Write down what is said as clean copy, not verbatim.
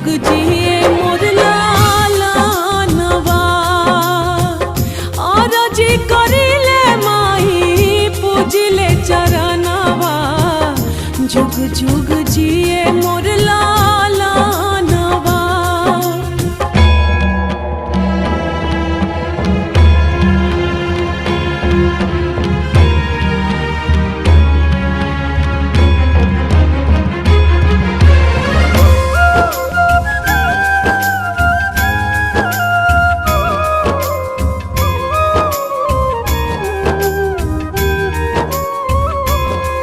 जुग जिए मोर लालनवा और जी करिले माई पूजिले चरणवा जुग जुग